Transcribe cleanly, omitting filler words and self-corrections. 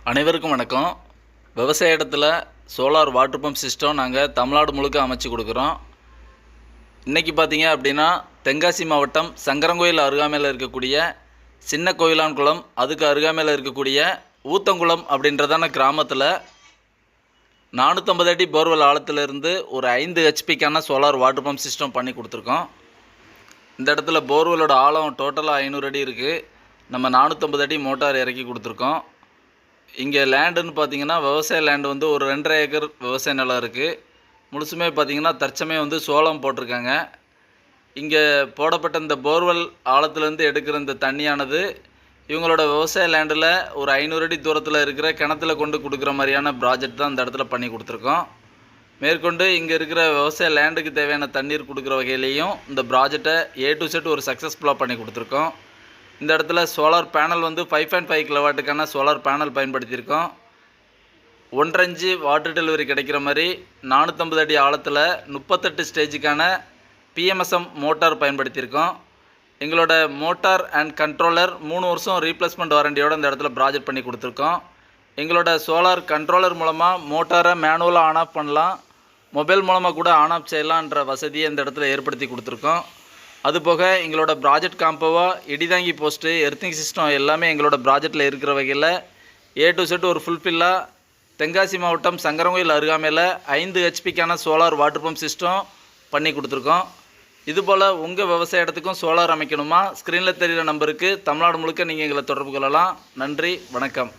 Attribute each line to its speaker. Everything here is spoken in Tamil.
Speaker 1: அனைவருக்கும் வணக்கம். விவசாய இடத்துல சோலார் வாட்டர் பம்ப் சிஸ்டம் நாங்கள் தமிழ்நாடு முழுக்க அமைச்சு கொடுக்குறோம். இன்றைக்கி பார்த்தீங்க அப்படின்னா தென்காசி மாவட்டம் சங்கரங்கோயில் அருகாமையில் இருக்கக்கூடிய சின்ன கோயிலான் குளம், அதுக்கு அருகாமையில் இருக்கக்கூடிய ஊத்தங்குளம் அப்படின்றதான கிராமத்தில் 450 அடி போர்வெல் ஆழத்திலிருந்து ஒரு 5 ஹெச்பிக்கான சோலார் வாட்டர் பம்ப் சிஸ்டம் பண்ணி கொடுத்துருக்கோம். இந்த இடத்துல போர்வெலோட ஆழம் டோட்டலாக 500 அடி இருக்குது. நம்ம 450 அடி மோட்டார் இறக்கி கொடுத்துருக்கோம். இங்கே லேண்டுன்னு பார்த்தீங்கன்னா விவசாய லேண்டு வந்து ஒரு 2.5 ஏக்கர் விவசாய நிலம் இருக்குது. முழுசுமே பார்த்தீங்கன்னா தற்சமயம் வந்து சோளம் போட்டிருக்காங்க. இங்கே போடப்பட்ட இந்த போர்வெல் ஆழத்துலேருந்து எடுக்கிற இந்த தண்ணியானது இவங்களோட விவசாய லேண்டில் ஒரு 500 அடி தூரத்தில் இருக்கிற கிணத்துல கொண்டு கொடுக்குற மாதிரியான ப்ராஜெக்ட் தான் இந்த இடத்துல பண்ணி கொடுத்துருக்கோம். மேற்கொண்டு இங்கே இருக்கிற விவசாய லேண்டுக்கு தேவையான தண்ணீர் கொடுக்குற வகையிலையும் இந்த ப்ராஜெக்டை A to Z ஒரு சக்ஸஸ்ஃபுல்லாக பண்ணி கொடுத்துருக்கோம். இந்த இடத்துல சோலார் பேனல் வந்து 5.5 கிலோவாட்டுக்கான சோலார் பேனல் பயன்படுத்தியிருக்கோம். 1.5 இன்ச்சு வாட்டர் டெலிவரி கிடைக்கிற மாதிரி 450 அடி ஆழத்தில் 38 ஸ்டேஜுக்கான PMSM மோட்டார் பயன்படுத்தியிருக்கோம். எங்களோட மோட்டார் அண்ட் கண்ட்ரோலர் 3 வருஷம் ரீப்ளேஸ்மெண்ட் வாரண்டியோடு இந்த இடத்துல ப்ராஜெக்ட் பண்ணி கொடுத்துருக்கோம். எங்களோட சோலார் கண்ட்ரோலர் மூலமாக மோட்டாரை மேனுவலாக ஆன் ஆஃப் பண்ணலாம், மொபைல் மூலமாக கூட ஆன் ஆஃப் செய்யலான்ற வசதியை இந்த இடத்துல ஏற்படுத்தி கொடுத்துருக்கோம். அதுபோக எங்களோட ப்ராஜெக்ட் காம்போவாக இடிதாங்கி போஸ்ட்டு, எர்த்திங் சிஸ்டம் எல்லாமே எங்களோட ப்ராஜெக்டில் இருக்கிற வகையில் A to Z ஒரு ஃபுல்ஃபில்லாக தென்காசி மாவட்டம் சங்கரங்கோயில் அருகாமையில் 5 ஹெச்பிக்கான சோலார் வாட்டர் பம்ப் சிஸ்டம் பண்ணி கொடுத்துருக்கோம். இதுபோல் உங்கள் விவசாய இடத்துக்கும் சோலார் அமைக்கணுமா, ஸ்க்ரீனில் தெரிகிற நம்பருக்கு தமிழ்நாடு முழுக்க நீங்கள் எங்களை தொடர்பு கொள்ளலாம். நன்றி, வணக்கம்.